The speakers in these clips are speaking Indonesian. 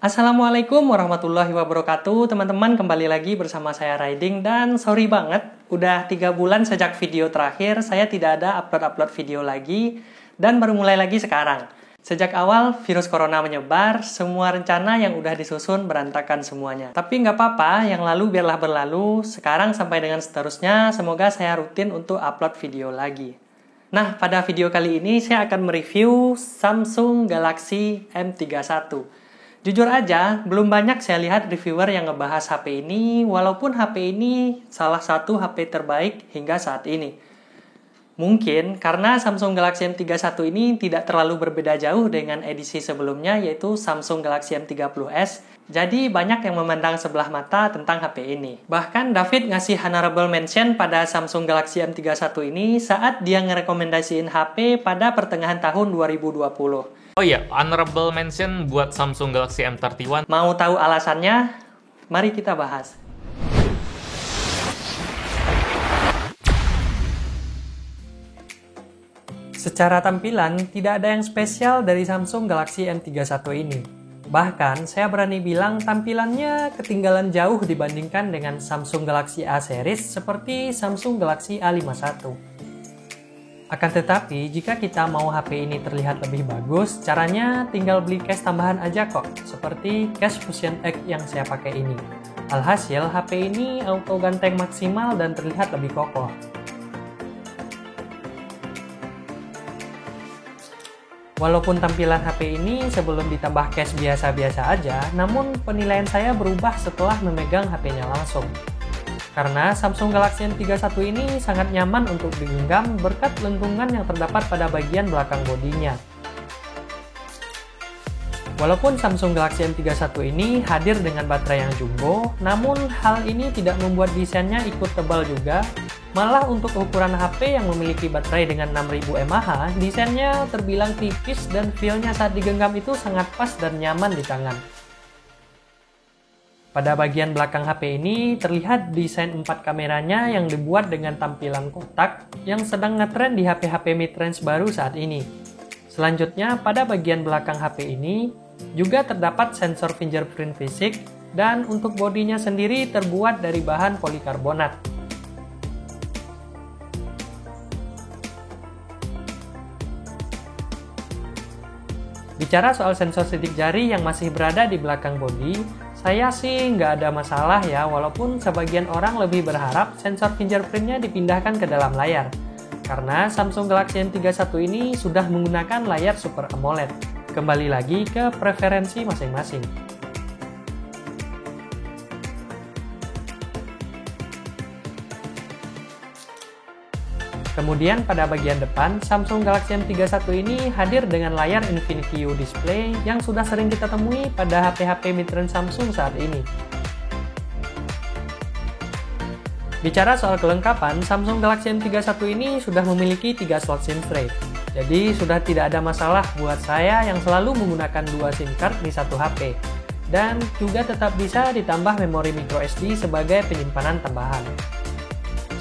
Assalamualaikum warahmatullahi wabarakatuh. Teman-teman, kembali lagi bersama saya Riding. Dan sorry banget, udah 3 bulan sejak video terakhir saya tidak ada upload video lagi. Dan baru mulai lagi sekarang. Sejak awal virus corona menyebar, semua rencana yang udah disusun berantakan semuanya. Tapi nggak apa-apa, yang lalu biarlah berlalu. Sekarang sampai dengan seterusnya, semoga saya rutin untuk upload video lagi. Nah, pada video kali ini saya akan mereview Samsung Galaxy M31. Jujur aja, belum banyak saya lihat reviewer yang ngebahas HP ini, walaupun HP ini salah satu HP terbaik hingga saat ini. Mungkin karena Samsung Galaxy M31 ini tidak terlalu berbeda jauh dengan edisi sebelumnya, yaitu Samsung Galaxy M30s, jadi banyak yang memandang sebelah mata tentang HP ini. Bahkan David ngasih honorable mention pada Samsung Galaxy M31 ini saat dia ngerekomendasiin HP pada pertengahan tahun 2020. Oh iya, honorable mention buat Samsung Galaxy M31. Mau tahu alasannya? Mari kita bahas. Secara tampilan, tidak ada yang spesial dari Samsung Galaxy M31 ini. Bahkan, saya berani bilang tampilannya ketinggalan jauh dibandingkan dengan Samsung Galaxy A series seperti Samsung Galaxy A51. Akan tetapi, jika kita mau HP ini terlihat lebih bagus, caranya tinggal beli case tambahan aja kok, seperti case Fusion X yang saya pakai ini. Alhasil, HP ini auto ganteng maksimal dan terlihat lebih kokoh. Walaupun tampilan HP ini sebelum ditambah case biasa-biasa aja, namun penilaian saya berubah setelah memegang HP-nya langsung. Karena Samsung Galaxy M31 ini sangat nyaman untuk digenggam berkat lentungan yang terdapat pada bagian belakang bodinya. Walaupun Samsung Galaxy M31 ini hadir dengan baterai yang jumbo, namun hal ini tidak membuat desainnya ikut tebal juga. Malah untuk ukuran HP yang memiliki baterai dengan 6000 mAh, desainnya terbilang tipis dan feel-nya saat digenggam itu sangat pas dan nyaman di tangan. Pada bagian belakang HP ini terlihat desain 4 kameranya yang dibuat dengan tampilan kotak yang sedang ngetren di HP-HP mid-range baru saat ini. Selanjutnya, pada bagian belakang HP ini juga terdapat sensor fingerprint fisik dan untuk bodinya sendiri terbuat dari bahan polikarbonat. Bicara soal sensor sidik jari yang masih berada di belakang bodi, saya sih nggak ada masalah ya, walaupun sebagian orang lebih berharap sensor fingerprintnya dipindahkan ke dalam layar. Karena Samsung Galaxy M31 ini sudah menggunakan layar Super AMOLED. Kembali lagi ke preferensi masing-masing. Kemudian pada bagian depan, Samsung Galaxy M31 ini hadir dengan layar Infinity U display yang sudah sering kita temui pada HP-HP mid-range Samsung saat ini. Bicara soal kelengkapan, Samsung Galaxy M31 ini sudah memiliki 3 slot SIM tray. Jadi sudah tidak ada masalah buat saya yang selalu menggunakan 2 SIM card di satu HP. Dan juga tetap bisa ditambah memori microSD sebagai penyimpanan tambahan.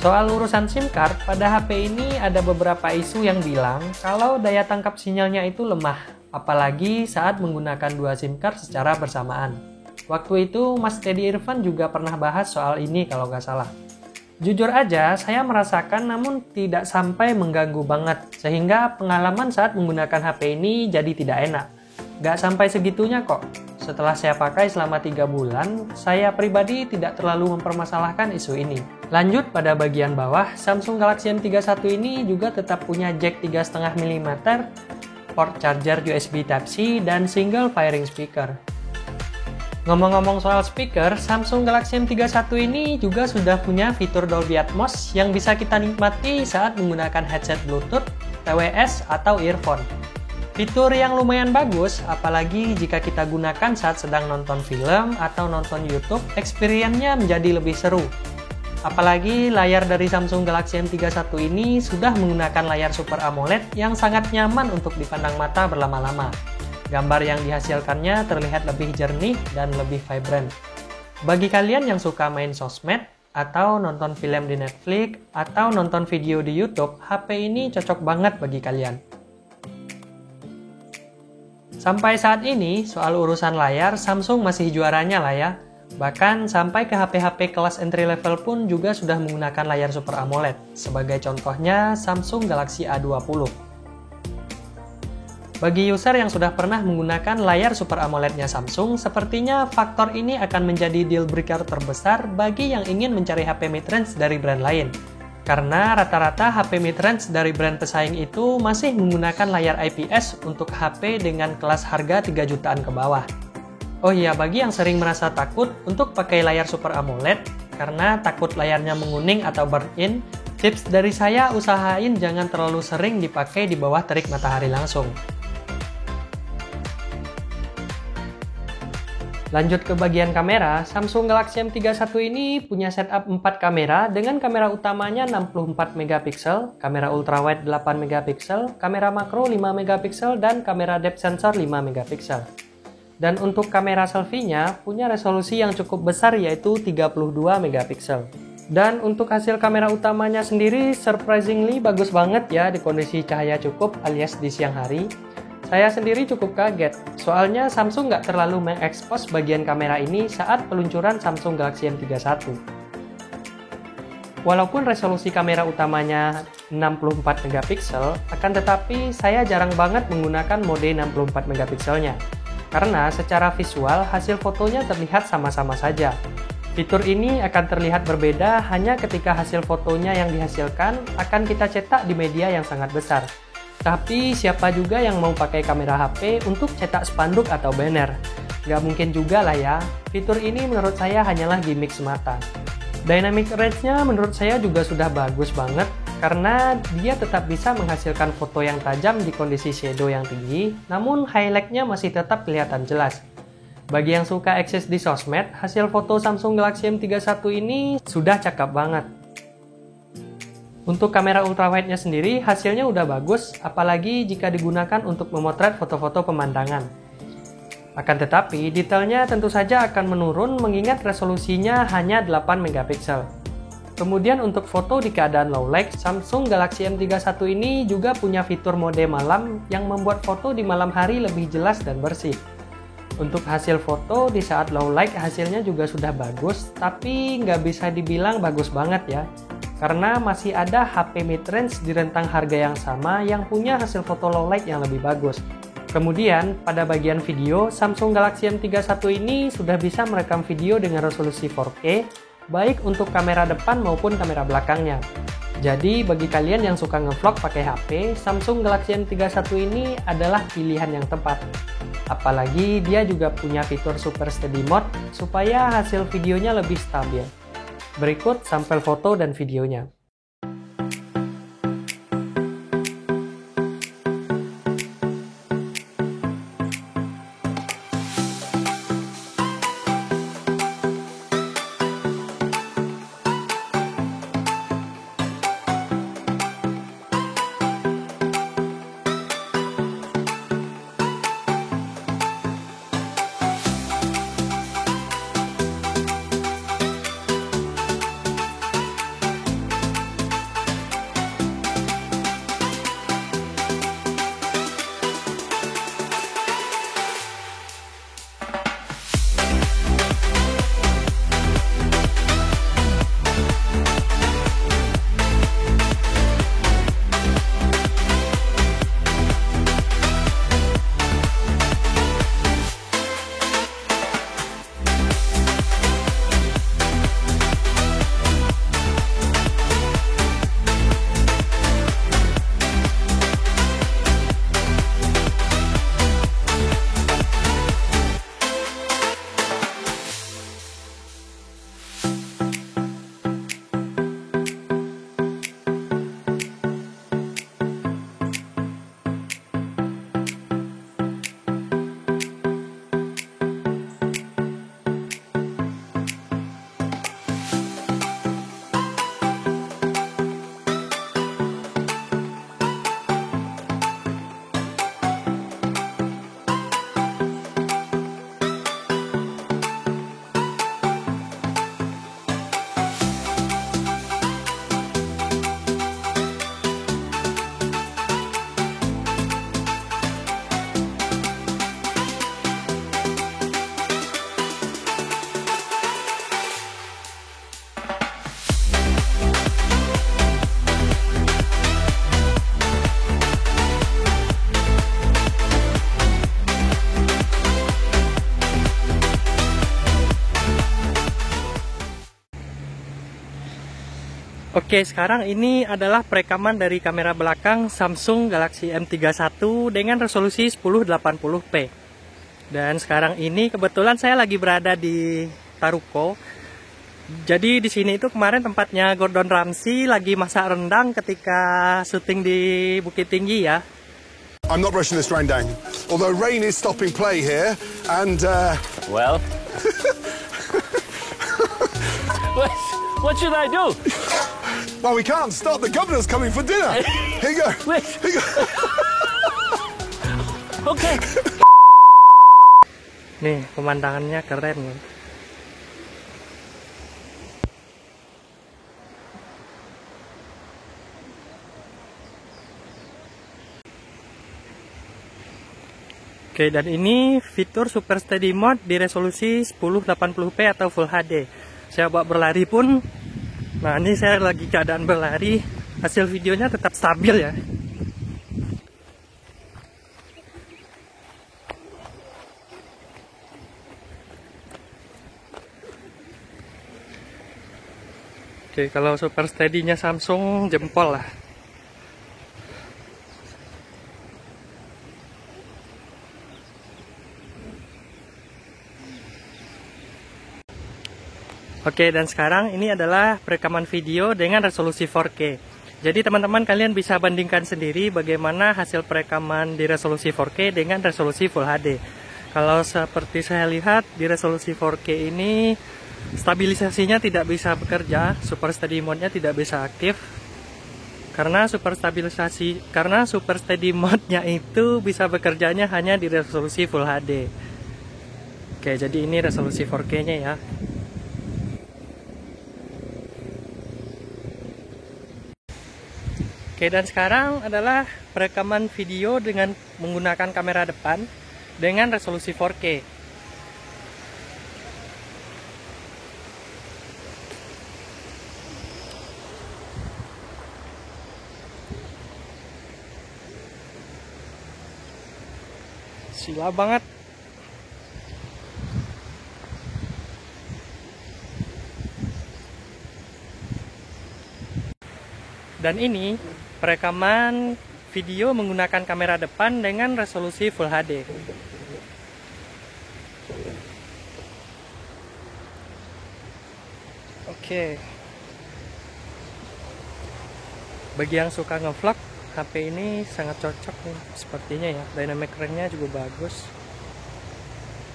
Soal urusan SIM card, pada HP ini ada beberapa isu yang bilang kalau daya tangkap sinyalnya itu lemah, apalagi saat menggunakan 2 SIM card secara bersamaan. Waktu itu Mas Teddy Irfan juga pernah bahas soal ini kalau nggak salah. Jujur aja, saya merasakan namun tidak sampai mengganggu banget, sehingga pengalaman saat menggunakan HP ini jadi tidak enak. Nggak sampai segitunya kok. Setelah saya pakai selama 3 bulan, saya pribadi tidak terlalu mempermasalahkan isu ini. Lanjut pada bagian bawah, Samsung Galaxy M31 ini juga tetap punya jack 3,5 mm, port charger USB Type-C, dan single firing speaker. Ngomong-ngomong soal speaker, Samsung Galaxy M31 ini juga sudah punya fitur Dolby Atmos yang bisa kita nikmati saat menggunakan headset Bluetooth, TWS, atau earphone. Fitur yang lumayan bagus, apalagi jika kita gunakan saat sedang nonton film atau nonton YouTube, experience-nya menjadi lebih seru. Apalagi layar dari Samsung Galaxy M31 ini sudah menggunakan layar Super AMOLED yang sangat nyaman untuk dipandang mata berlama-lama. Gambar yang dihasilkannya terlihat lebih jernih dan lebih vibrant. Bagi kalian yang suka main sosmed, atau nonton film di Netflix, atau nonton video di YouTube, HP ini cocok banget bagi kalian. Sampai saat ini, soal urusan layar, Samsung masih juaranya lah ya. Bahkan sampai ke HP-HP kelas entry level pun juga sudah menggunakan layar Super AMOLED. Sebagai contohnya, Samsung Galaxy A20. Bagi user yang sudah pernah menggunakan layar Super AMOLED-nya Samsung, sepertinya faktor ini akan menjadi deal breaker terbesar bagi yang ingin mencari HP mid-range dari brand lain. Karena rata-rata HP mid-range dari brand pesaing itu masih menggunakan layar IPS untuk HP dengan kelas harga 3 jutaan ke bawah. Oh iya, bagi yang sering merasa takut untuk pakai layar Super AMOLED karena takut layarnya menguning atau burn-in, tips dari saya usahain jangan terlalu sering dipakai di bawah terik matahari langsung. Lanjut ke bagian kamera, Samsung Galaxy M31 ini punya setup 4 kamera dengan kamera utamanya 64 megapiksel, kamera ultrawide 8 megapiksel, kamera makro 5 megapiksel, dan kamera depth sensor 5 megapiksel. Dan untuk kamera selfie-nya punya resolusi yang cukup besar yaitu 32 megapiksel. Dan untuk hasil kamera utamanya sendiri surprisingly bagus banget ya di kondisi cahaya cukup alias di siang hari. Saya sendiri cukup kaget, soalnya Samsung nggak terlalu mengekspos bagian kamera ini saat peluncuran Samsung Galaxy M31. Walaupun resolusi kamera utamanya 64 megapiksel, akan tetapi saya jarang banget menggunakan mode 64 megapikselnya. Karena secara visual hasil fotonya terlihat sama-sama saja. Fitur ini akan terlihat berbeda hanya ketika hasil fotonya yang dihasilkan akan kita cetak di media yang sangat besar. Tapi siapa juga yang mau pakai kamera HP untuk cetak spanduk atau banner? Nggak mungkin juga lah ya. Fitur ini menurut saya hanyalah gimmick semata. Dynamic range-nya menurut saya juga sudah bagus banget karena dia tetap bisa menghasilkan foto yang tajam di kondisi shadow yang tinggi, namun highlight-nya masih tetap kelihatan jelas. Bagi yang suka akses di sosmed, hasil foto Samsung Galaxy M31 ini sudah cakep banget. Untuk kamera ultrawide-nya sendiri, hasilnya udah bagus, apalagi jika digunakan untuk memotret foto-foto pemandangan. Akan tetapi, detailnya tentu saja akan menurun mengingat resolusinya hanya 8 megapiksel. Kemudian untuk foto di keadaan low light, Samsung Galaxy M31 ini juga punya fitur mode malam yang membuat foto di malam hari lebih jelas dan bersih. Untuk hasil foto di saat low light hasilnya juga sudah bagus, tapi nggak bisa dibilang bagus banget ya. Karena masih ada HP mid-range di rentang harga yang sama yang punya hasil foto low light yang lebih bagus. Kemudian, pada bagian video, Samsung Galaxy M31 ini sudah bisa merekam video dengan resolusi 4K, baik untuk kamera depan maupun kamera belakangnya. Jadi, bagi kalian yang suka ngevlog pakai HP, Samsung Galaxy M31 ini adalah pilihan yang tepat. Apalagi dia juga punya fitur Super Steady Mode supaya hasil videonya lebih stabil. Berikut sampel foto dan videonya. Oke, sekarang ini adalah perekaman dari kamera belakang Samsung Galaxy M31 dengan resolusi 1080p. Dan sekarang ini kebetulan saya lagi berada di Taruko. Jadi di sini itu kemarin tempatnya Gordon Ramsay lagi masak rendang ketika syuting di Bukit Tinggi ya. I'm not brushing this rain down. Although rain is stopping play here, and Well, what should I do? well, we can't stop. The governor's coming for dinner. Here you go. Wait. Here you go. Okay. Nih, pemandangannya keren nih. Oke, dan ini fitur Super Steady Mode di resolusi 1080p atau Full HD. Saya bawa berlari pun, nah ini saya lagi keadaan berlari, hasil videonya tetap stabil ya. Oke, kalau Super Steady-nya Samsung jempol lah. Oke, dan sekarang ini adalah perekaman video dengan resolusi 4K. Jadi teman-teman kalian bisa bandingkan sendiri bagaimana hasil perekaman di resolusi 4K dengan resolusi Full HD. Kalau seperti saya lihat di resolusi 4K ini stabilisasinya tidak bisa bekerja, Super Steady Mode-nya tidak bisa aktif. Karena Super Steady Mode-nya itu bisa bekerjanya hanya di resolusi Full HD. Oke, jadi ini resolusi 4K-nya ya. Oke, dan sekarang adalah perekaman video dengan menggunakan kamera depan dengan resolusi 4K. Sila banget. Dan ini perekaman video menggunakan kamera depan dengan resolusi Full HD. Oke. Bagi yang suka ngevlog, HP ini sangat cocok nih sepertinya ya. Dynamic range-nya juga bagus.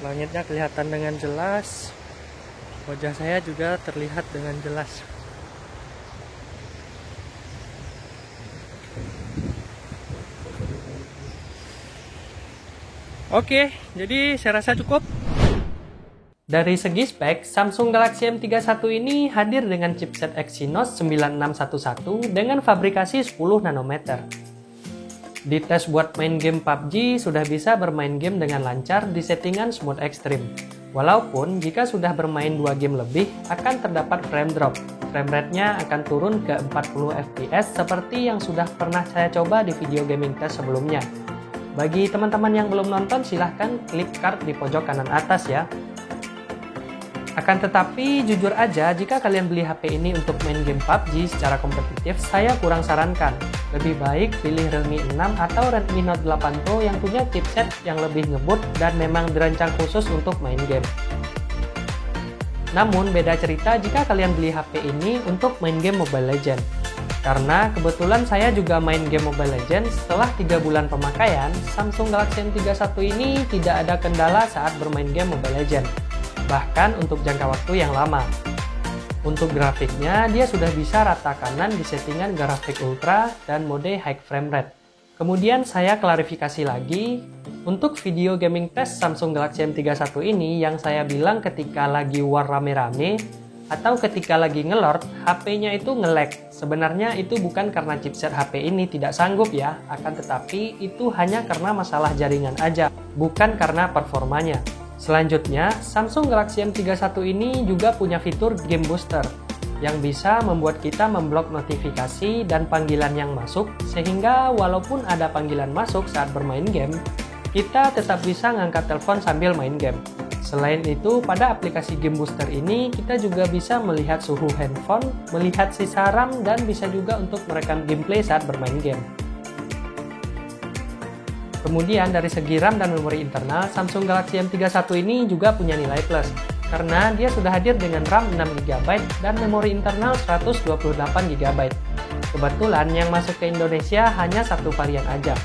Langitnya kelihatan dengan jelas. Wajah saya juga terlihat dengan jelas. Oke, jadi saya rasa cukup. Dari segi spek, Samsung Galaxy M31 ini hadir dengan chipset Exynos 9611 dengan fabrikasi 10 nanometer. Di tes buat main game PUBG, sudah bisa bermain game dengan lancar di settingan smooth extreme. Walaupun jika sudah bermain 2 game lebih, akan terdapat frame drop. Frame rate-nya akan turun ke 40 fps seperti yang sudah pernah saya coba di video gaming test sebelumnya. Bagi teman-teman yang belum nonton, silahkan klik card di pojok kanan atas ya. Akan tetapi, jujur aja, jika kalian beli HP ini untuk main game PUBG secara kompetitif, saya kurang sarankan. Lebih baik pilih Realme 6 atau Redmi Note 8 Pro yang punya chipset yang lebih ngebut dan memang dirancang khusus untuk main game. Namun, beda cerita jika kalian beli HP ini untuk main game Mobile Legends. Karena kebetulan saya juga main game Mobile Legends, setelah 3 bulan pemakaian, Samsung Galaxy M31 ini tidak ada kendala saat bermain game Mobile Legends. Bahkan untuk jangka waktu yang lama. Untuk grafiknya, dia sudah bisa rata kanan di settingan grafik ultra dan mode high frame rate. Kemudian saya klarifikasi lagi, untuk video gaming test Samsung Galaxy M31 ini yang saya bilang ketika lagi war rame-rame, atau ketika lagi ngelord, HP-nya itu nge-lag. Sebenarnya itu bukan karena chipset HP ini tidak sanggup ya, akan tetapi itu hanya karena masalah jaringan aja, bukan karena performanya. Selanjutnya, Samsung Galaxy M31 ini juga punya fitur Game Booster, yang bisa membuat kita memblok notifikasi dan panggilan yang masuk, sehingga walaupun ada panggilan masuk saat bermain game, kita tetap bisa ngangkat telepon sambil main game. Selain itu, pada aplikasi Game Booster ini kita juga bisa melihat suhu handphone, melihat sisa RAM, dan bisa juga untuk merekam gameplay saat bermain game. Kemudian dari segi RAM dan memori internal, Samsung Galaxy M31 ini juga punya nilai plus, karena dia sudah hadir dengan RAM 6GB dan memori internal 128GB. Kebetulan yang masuk ke Indonesia hanya satu varian aja.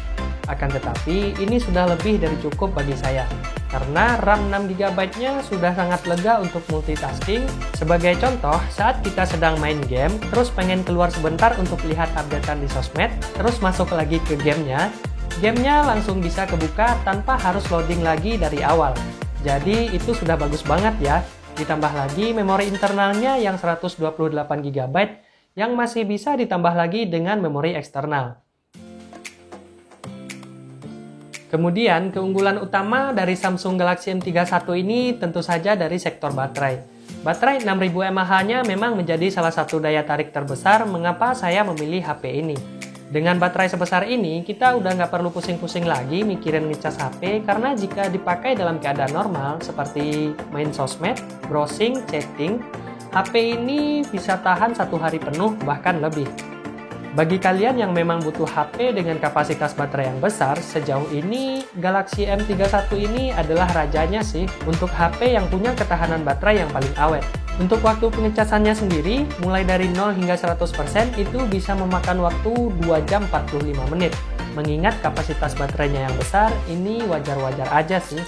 Akan tetapi, ini sudah lebih dari cukup bagi saya, karena RAM 6GB-nya sudah sangat lega untuk multitasking. Sebagai contoh, saat kita sedang main game, terus pengen keluar sebentar untuk lihat updatean di sosmed, terus masuk lagi ke gamenya langsung bisa kebuka tanpa harus loading lagi dari awal. Jadi itu sudah bagus banget ya. Ditambah lagi memori internalnya yang 128GB, yang masih bisa ditambah lagi dengan memori eksternal. Kemudian, keunggulan utama dari Samsung Galaxy M31 ini tentu saja dari sektor baterai. Baterai 6000 mAh-nya memang menjadi salah satu daya tarik terbesar mengapa saya memilih HP ini. Dengan baterai sebesar ini, kita udah nggak perlu pusing-pusing lagi mikirin ngecas HP, karena jika dipakai dalam keadaan normal, seperti main sosmed, browsing, chatting, HP ini bisa tahan 1 hari penuh, bahkan lebih. Bagi kalian yang memang butuh HP dengan kapasitas baterai yang besar, sejauh ini Galaxy M31 ini adalah rajanya sih untuk HP yang punya ketahanan baterai yang paling awet. Untuk waktu pengecasannya sendiri, mulai dari 0 hingga 100% itu bisa memakan waktu 2 jam 45 menit. Mengingat kapasitas baterainya yang besar, ini wajar-wajar aja sih.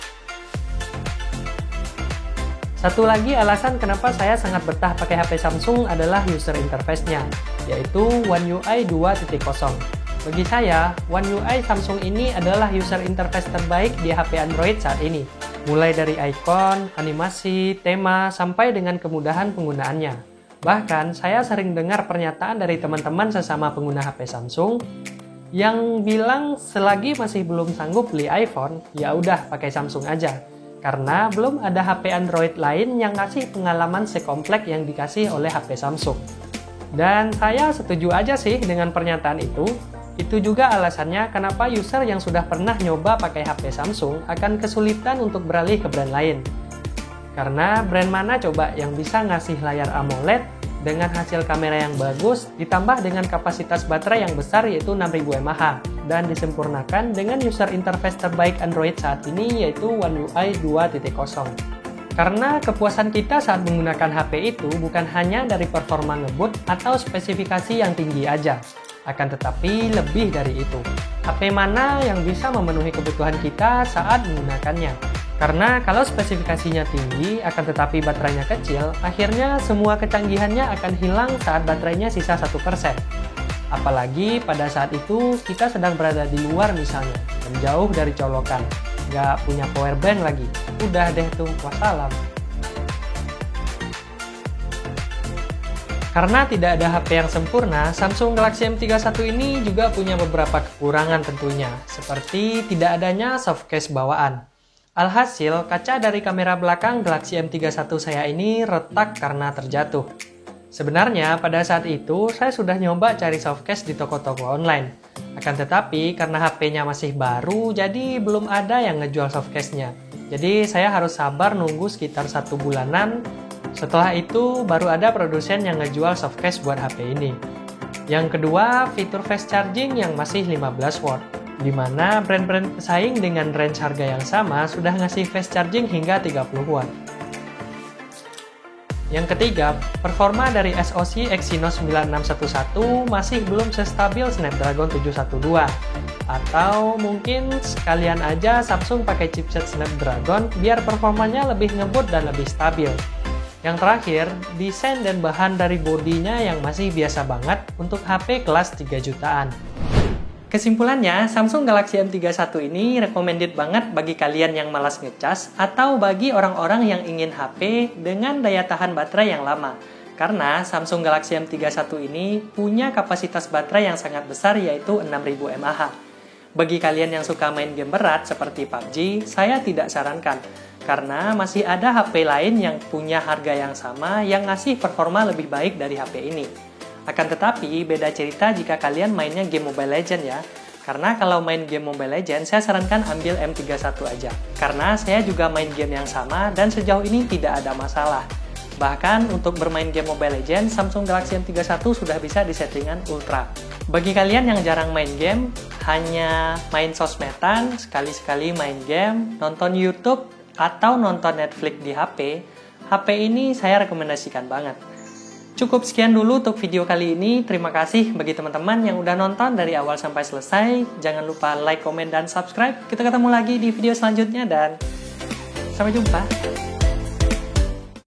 Satu lagi alasan kenapa saya sangat betah pakai HP Samsung adalah user interface-nya, yaitu One UI 2.0. Bagi saya, One UI Samsung ini adalah user interface terbaik di HP Android saat ini. Mulai dari icon, animasi, tema, sampai dengan kemudahan penggunaannya. Bahkan, saya sering dengar pernyataan dari teman-teman sesama pengguna HP Samsung yang bilang selagi masih belum sanggup beli iPhone, ya udah pakai Samsung aja. Karena belum ada HP Android lain yang ngasih pengalaman sekomplek yang dikasih oleh HP Samsung. Dan saya setuju aja sih dengan pernyataan itu. Itu juga alasannya kenapa user yang sudah pernah nyoba pakai HP Samsung akan kesulitan untuk beralih ke brand lain. Karena brand mana coba yang bisa ngasih layar AMOLED dengan hasil kamera yang bagus ditambah dengan kapasitas baterai yang besar yaitu 6000 mAh dan disempurnakan dengan user interface terbaik Android saat ini yaitu One UI 2.0. Karena kepuasan kita saat menggunakan HP itu bukan hanya dari performa ngebut atau spesifikasi yang tinggi aja, akan tetapi lebih dari itu. HP mana yang bisa memenuhi kebutuhan kita saat menggunakannya. Karena kalau spesifikasinya tinggi, akan tetapi baterainya kecil, akhirnya semua kecanggihannya akan hilang saat baterainya sisa 1%. Apalagi pada saat itu kita sedang berada di luar misalnya, dan jauh dari colokan, nggak punya power bank lagi, udah deh tuh, wassalam. Karena tidak ada HP yang sempurna, Samsung Galaxy M31 ini juga punya beberapa kekurangan tentunya, seperti tidak adanya softcase bawaan. Alhasil, kaca dari kamera belakang Galaxy M31 saya ini retak karena terjatuh. Sebenarnya, pada saat itu, saya sudah nyoba cari softcase di toko-toko online. Akan tetapi, karena HP-nya masih baru, jadi belum ada yang ngejual softcase-nya. Jadi, saya harus sabar nunggu sekitar 1 bulanan. Setelah itu, baru ada produsen yang ngejual softcase buat HP ini. Yang kedua, fitur fast charging yang masih 15 watt. Di mana brand-brand pesaing dengan range harga yang sama sudah ngasih fast charging hingga 30 watt. Yang ketiga, performa dari SoC Exynos 9611 masih belum sestabil Snapdragon 712. Atau mungkin sekalian aja Samsung pakai chipset Snapdragon biar performanya lebih ngebut dan lebih stabil. Yang terakhir, desain dan bahan dari bodinya yang masih biasa banget untuk HP kelas 3 jutaan. Kesimpulannya, Samsung Galaxy M31 ini recommended banget bagi kalian yang malas ngecas atau bagi orang-orang yang ingin HP dengan daya tahan baterai yang lama. Karena Samsung Galaxy M31 ini punya kapasitas baterai yang sangat besar yaitu 6000 mAh. Bagi kalian yang suka main game berat seperti PUBG, saya tidak sarankan. Karena masih ada HP lain yang punya harga yang sama yang ngasih performa lebih baik dari HP ini. Akan tetapi, beda cerita jika kalian mainnya game Mobile Legends ya. Karena kalau main game Mobile Legends, saya sarankan ambil M31 aja. Karena saya juga main game yang sama dan sejauh ini tidak ada masalah. Bahkan untuk bermain game Mobile Legends, Samsung Galaxy M31 sudah bisa di settingan Ultra. Bagi kalian yang jarang main game, hanya main sosmedan, sekali-sekali main game, nonton YouTube, atau nonton Netflix di HP ini saya rekomendasikan banget. Cukup sekian dulu untuk video kali ini. Terima kasih bagi teman-teman yang udah nonton dari awal sampai selesai. Jangan lupa like, komen, dan subscribe. Kita ketemu lagi di video selanjutnya dan sampai jumpa.